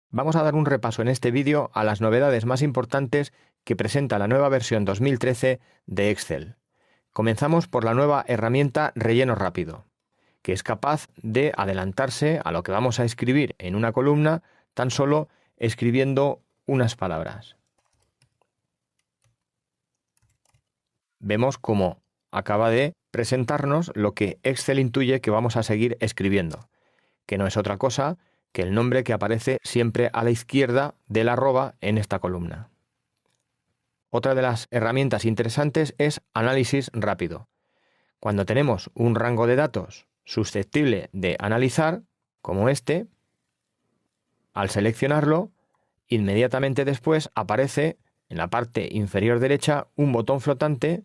Vamos a dar un repaso en este vídeo a las novedades más importantes que presenta la nueva versión 2013 de Excel. Comenzamos por la nueva herramienta Relleno Rápido, que es capaz de adelantarse a lo que vamos a escribir en una columna tan solo escribiendo unas palabras. Vemos cómo acaba de presentarnos lo que Excel intuye que vamos a seguir escribiendo, que no es otra cosa que el nombre que aparece siempre a la izquierda del arroba en esta columna. Otra de las herramientas interesantes es Análisis Rápido. Cuando tenemos un rango de datos susceptible de analizar, como este, al seleccionarlo, inmediatamente después aparece en la parte inferior derecha un botón flotante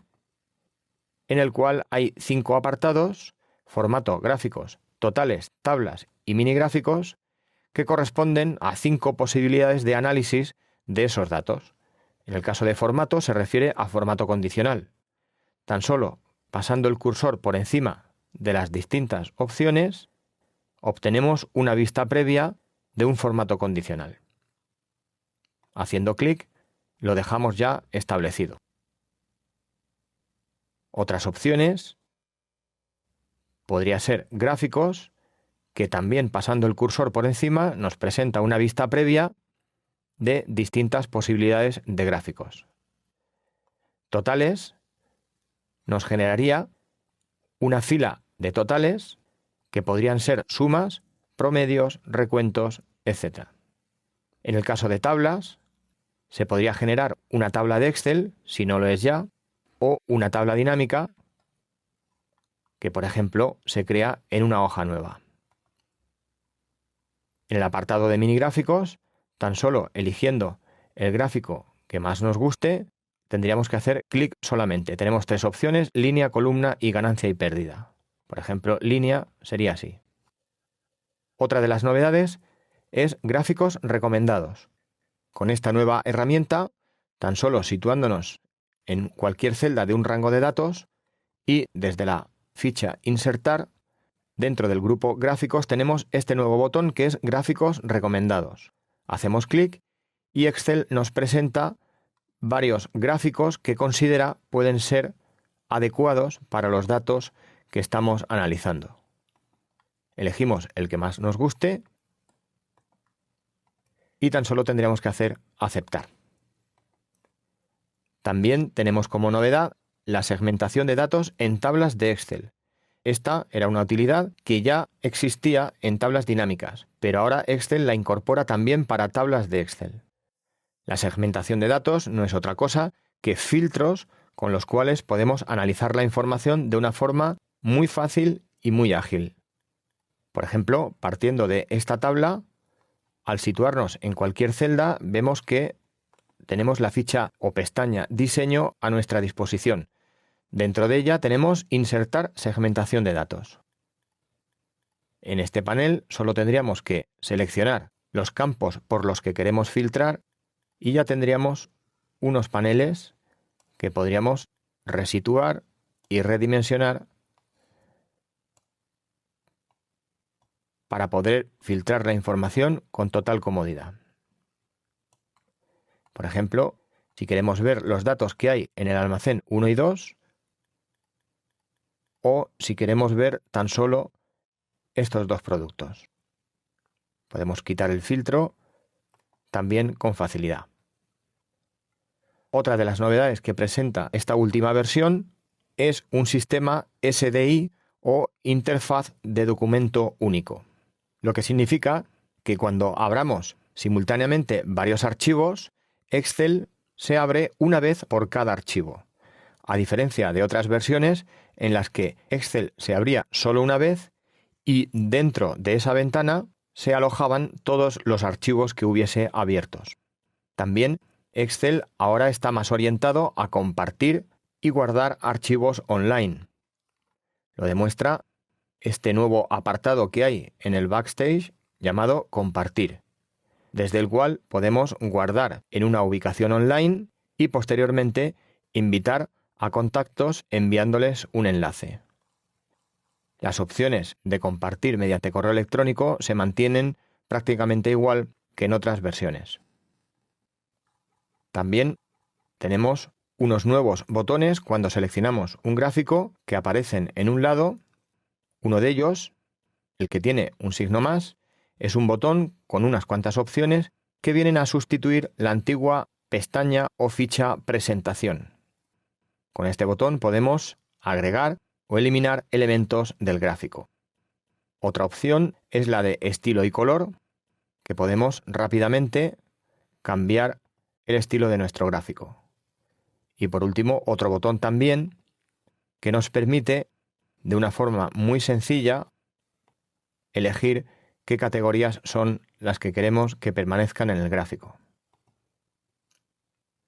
en el cual hay 5 apartados: formato, gráficos, totales, tablas y mini gráficos, que corresponden a 5 posibilidades de análisis de esos datos. En el caso de formato se refiere a formato condicional. Tan solo pasando el cursor por encima de las distintas opciones, obtenemos una vista previa de un formato condicional. Haciendo clic, lo dejamos ya establecido. Otras opciones podría ser gráficos, que también pasando el cursor por encima nos presenta una vista previa de distintas posibilidades de gráficos. Totales nos generaría una fila de totales que podrían ser sumas, promedios, recuentos, etc. En el caso de tablas, se podría generar una tabla de Excel, si no lo es ya, o una tabla dinámica que, por ejemplo, se crea en una hoja nueva. En el apartado de mini gráficos, tan solo eligiendo el gráfico que más nos guste, tendríamos que hacer clic solamente. Tenemos 3 opciones: línea, columna y ganancia y pérdida. Por ejemplo, línea sería así. Otra de las novedades es gráficos recomendados. Con esta nueva herramienta, tan solo situándonos en cualquier celda de un rango de datos y desde la ficha Insertar, dentro del grupo Gráficos tenemos este nuevo botón que es Gráficos recomendados. Hacemos clic y Excel nos presenta varios gráficos que considera pueden ser adecuados para los datos que estamos analizando. Elegimos el que más nos guste y tan solo tendríamos que hacer aceptar. También tenemos como novedad la segmentación de datos en tablas de Excel. Esta era una utilidad que ya existía en tablas dinámicas, pero ahora Excel la incorpora también para tablas de Excel. La segmentación de datos no es otra cosa que filtros con los cuales podemos analizar la información de una forma muy fácil y muy ágil. Por ejemplo, partiendo de esta tabla, al situarnos en cualquier celda, vemos que tenemos la ficha o pestaña Diseño a nuestra disposición. Dentro de ella tenemos Insertar segmentación de datos. En este panel solo tendríamos que seleccionar los campos por los que queremos filtrar y ya tendríamos unos paneles que podríamos resituar y redimensionar para poder filtrar la información con total comodidad. Por ejemplo, si queremos ver los datos que hay en el almacén 1 y 2, o si queremos ver tan solo estos 2 productos. Podemos quitar el filtro también con facilidad. Otra de las novedades que presenta esta última versión es un sistema SDI o Interfaz de Documento Único, lo que significa que cuando abramos simultáneamente varios archivos, Excel se abre una vez por cada archivo, a diferencia de otras versiones en las que Excel se abría solo una vez y dentro de esa ventana se alojaban todos los archivos que hubiese abiertos. También Excel ahora está más orientado a compartir y guardar archivos online. Lo demuestra este nuevo apartado que hay en el backstage llamado Compartir, desde el cual podemos guardar en una ubicación online y posteriormente invitar a contactos enviándoles un enlace. Las opciones de compartir mediante correo electrónico se mantienen prácticamente igual que en otras versiones. También tenemos unos nuevos botones cuando seleccionamos un gráfico que aparecen en un lado. Uno de ellos, el que tiene un signo más, es un botón con unas cuantas opciones que vienen a sustituir la antigua pestaña o ficha presentación. Con este botón podemos agregar o eliminar elementos del gráfico. Otra opción es la de estilo y color, que podemos rápidamente cambiar el estilo de nuestro gráfico. Y por último, otro botón también que nos permite, de una forma muy sencilla, elegir qué categorías son las que queremos que permanezcan en el gráfico.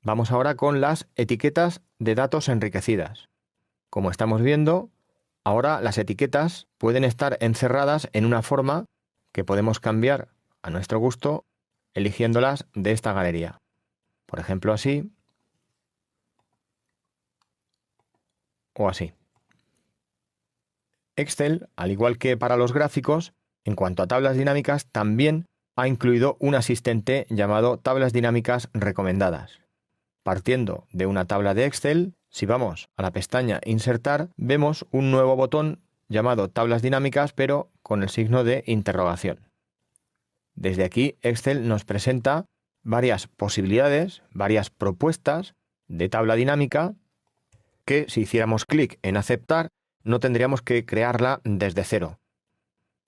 Vamos ahora con las etiquetas de datos enriquecidas. Como estamos viendo, ahora las etiquetas pueden estar encerradas en una forma que podemos cambiar a nuestro gusto eligiéndolas de esta galería. Por ejemplo, así o así. Excel, al igual que para los gráficos, en cuanto a tablas dinámicas, también ha incluido un asistente llamado Tablas Dinámicas Recomendadas. Partiendo de una tabla de Excel, si vamos a la pestaña Insertar, vemos un nuevo botón llamado Tablas Dinámicas, pero con el signo de interrogación. Desde aquí, Excel nos presenta varias posibilidades, varias propuestas de tabla dinámica que, si hiciéramos clic en Aceptar, no tendríamos que crearla desde cero.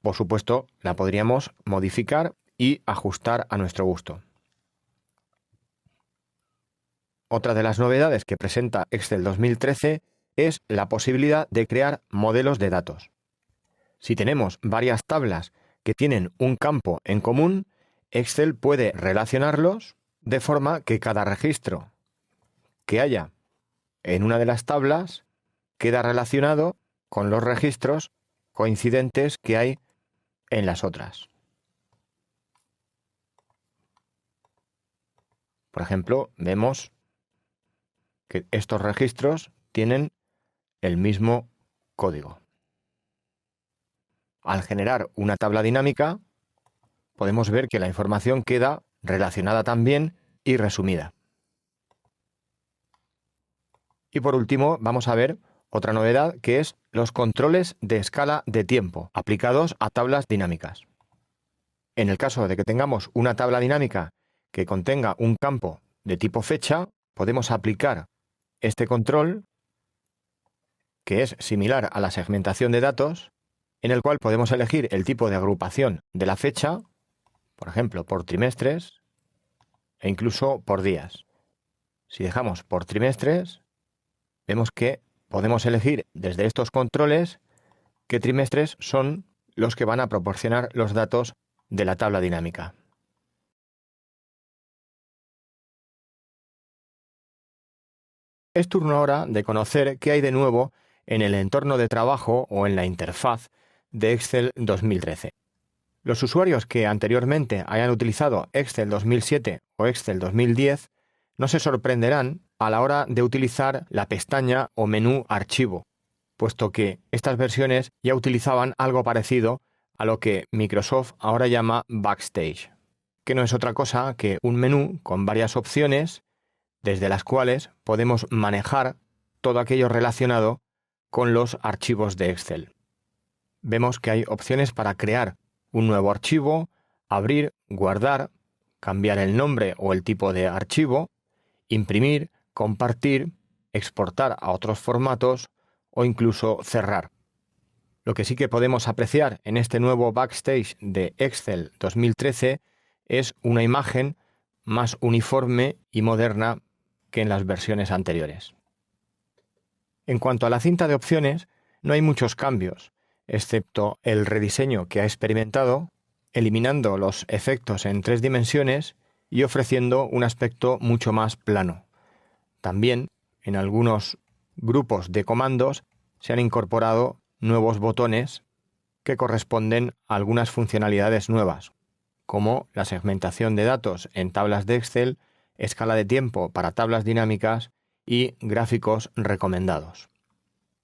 Por supuesto, la podríamos modificar y ajustar a nuestro gusto. Otra de las novedades que presenta Excel 2013 es la posibilidad de crear modelos de datos. Si tenemos varias tablas que tienen un campo en común, Excel puede relacionarlos de forma que cada registro que haya en una de las tablas queda relacionado con los registros coincidentes que hay en las otras. Por ejemplo, vemos que estos registros tienen el mismo código. Al generar una tabla dinámica, podemos ver que la información queda relacionada también y resumida. Y por último, vamos a ver otra novedad, que es los controles de escala de tiempo aplicados a tablas dinámicas. En el caso de que tengamos una tabla dinámica que contenga un campo de tipo fecha, podemos aplicar este control, que es similar a la segmentación de datos, en el cual podemos elegir el tipo de agrupación de la fecha, por ejemplo, por trimestres e incluso por días. Si dejamos por trimestres, vemos que podemos elegir desde estos controles qué trimestres son los que van a proporcionar los datos de la tabla dinámica. Es turno ahora de conocer qué hay de nuevo en el entorno de trabajo o en la interfaz de Excel 2013. Los usuarios que anteriormente hayan utilizado Excel 2007 o Excel 2010 no se sorprenderán a la hora de utilizar la pestaña o menú Archivo, puesto que estas versiones ya utilizaban algo parecido a lo que Microsoft ahora llama Backstage, que no es otra cosa que un menú con varias opciones desde las cuales podemos manejar todo aquello relacionado con los archivos de Excel. Vemos que hay opciones para crear un nuevo archivo, abrir, guardar, cambiar el nombre o el tipo de archivo, imprimir, compartir, exportar a otros formatos o incluso cerrar. Lo que sí que podemos apreciar en este nuevo Backstage de Excel 2013 es una imagen más uniforme y moderna que en las versiones anteriores. En cuanto a la cinta de opciones, no hay muchos cambios, excepto el rediseño que ha experimentado, eliminando los efectos en 3 dimensiones y ofreciendo un aspecto mucho más plano. También, en algunos grupos de comandos, se han incorporado nuevos botones que corresponden a algunas funcionalidades nuevas, como la segmentación de datos en tablas de Excel, escala de tiempo para tablas dinámicas y gráficos recomendados.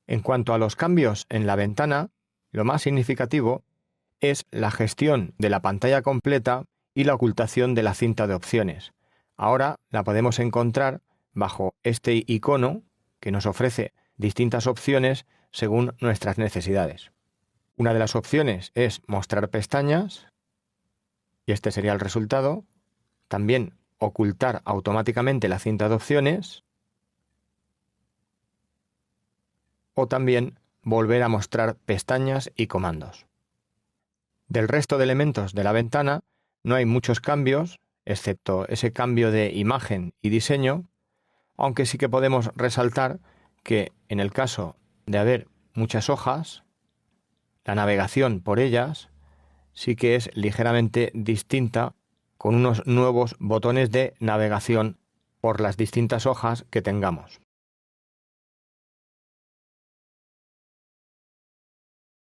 En cuanto a los cambios en la ventana, lo más significativo es la gestión de la pantalla completa y la ocultación de la cinta de opciones. Ahora la podemos encontrar bajo este icono que nos ofrece distintas opciones según nuestras necesidades. Una de las opciones es mostrar pestañas, y este sería el resultado. También ocultar automáticamente la cinta de opciones, o también volver a mostrar pestañas y comandos. Del resto de elementos de la ventana no hay muchos cambios, excepto ese cambio de imagen y diseño, aunque sí que podemos resaltar que en el caso de haber muchas hojas, la navegación por ellas sí que es ligeramente distinta, con unos nuevos botones de navegación por las distintas hojas que tengamos.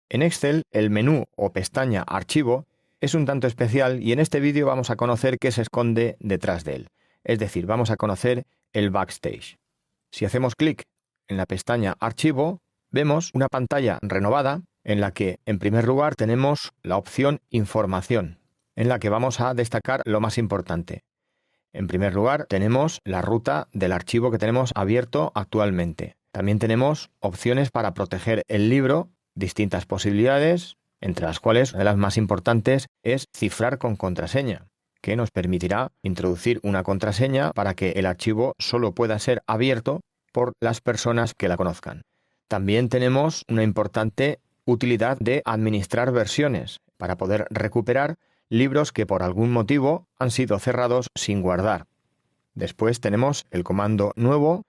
En Excel, el menú o pestaña Archivo es un tanto especial y en este vídeo vamos a conocer qué se esconde detrás de él. Es decir, vamos a conocer el backstage. Si hacemos clic en la pestaña Archivo, vemos una pantalla renovada en la que, en primer lugar, tenemos la opción Información, en la que vamos a destacar lo más importante. En primer lugar, tenemos la ruta del archivo que tenemos abierto actualmente. También tenemos opciones para proteger el libro, distintas posibilidades, entre las cuales una de las más importantes es cifrar con contraseña, que nos permitirá introducir una contraseña para que el archivo solo pueda ser abierto por las personas que la conozcan. También tenemos una importante utilidad de administrar versiones para poder recuperar libros que por algún motivo han sido cerrados sin guardar. Después tenemos el comando nuevo,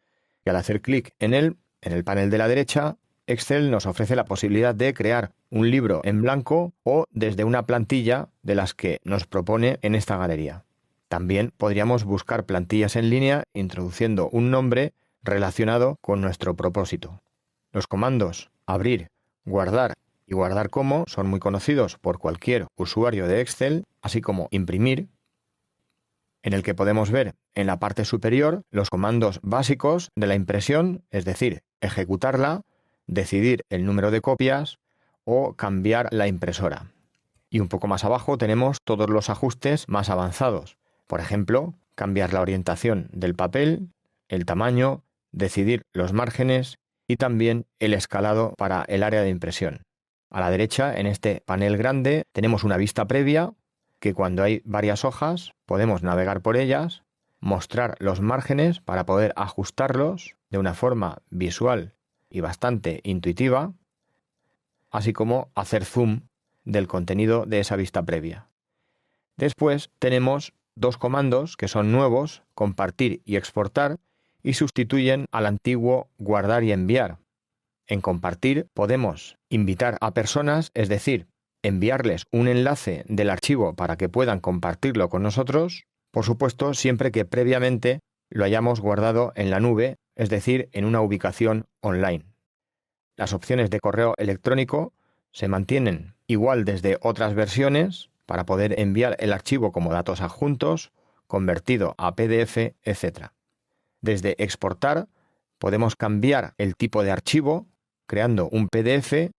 y al hacer clic en él, en el panel de la derecha, Excel nos ofrece la posibilidad de crear un libro en blanco o desde una plantilla de las que nos propone en esta galería. También podríamos buscar plantillas en línea introduciendo un nombre relacionado con nuestro propósito. Los comandos abrir, guardar y guardar como son muy conocidos por cualquier usuario de Excel, así como imprimir, en el que podemos ver en la parte superior los comandos básicos de la impresión, es decir, ejecutarla, decidir el número de copias o cambiar la impresora. Y un poco más abajo tenemos todos los ajustes más avanzados. Por ejemplo, cambiar la orientación del papel, el tamaño, decidir los márgenes y también el escalado para el área de impresión. A la derecha, en este panel grande, tenemos una vista previa que cuando hay varias hojas podemos navegar por ellas, mostrar los márgenes para poder ajustarlos de una forma visual y bastante intuitiva, así como hacer zoom del contenido de esa vista previa. Después tenemos dos comandos que son nuevos, compartir y exportar, y sustituyen al antiguo guardar y enviar. En compartir podemos invitar a personas, es decir, enviarles un enlace del archivo para que puedan compartirlo con nosotros, por supuesto, siempre que previamente lo hayamos guardado en la nube, es decir, en una ubicación online. Las opciones de correo electrónico se mantienen igual desde otras versiones para poder enviar el archivo como datos adjuntos, convertido a PDF, etc. Desde exportar podemos cambiar el tipo de archivo creando un PDF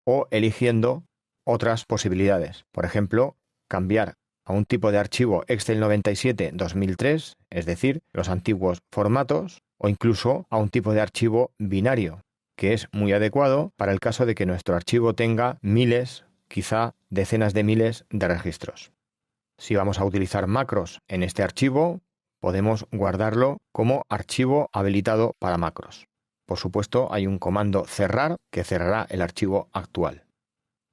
o eligiendo otras posibilidades. Por ejemplo, cambiar a un tipo de archivo Excel 97-2003, es decir, los antiguos formatos, o incluso a un tipo de archivo binario, que es muy adecuado para el caso de que nuestro archivo tenga miles, quizá decenas de miles de registros. Si vamos a utilizar macros en este archivo, podemos guardarlo como archivo habilitado para macros. Por supuesto, hay un comando cerrar que cerrará el archivo actual.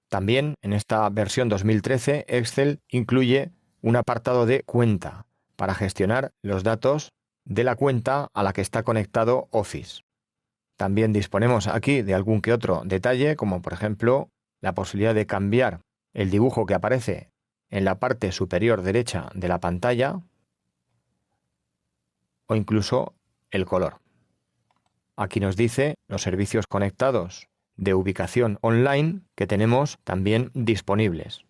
También en esta versión 2013, Excel incluye un apartado de cuenta para gestionar los datos de la cuenta a la que está conectado Office. También disponemos aquí de algún que otro detalle, como por ejemplo la posibilidad de cambiar el dibujo que aparece en la parte superior derecha de la pantalla o incluso el color. Aquí nos dice los servicios conectados de ubicación online que tenemos también disponibles.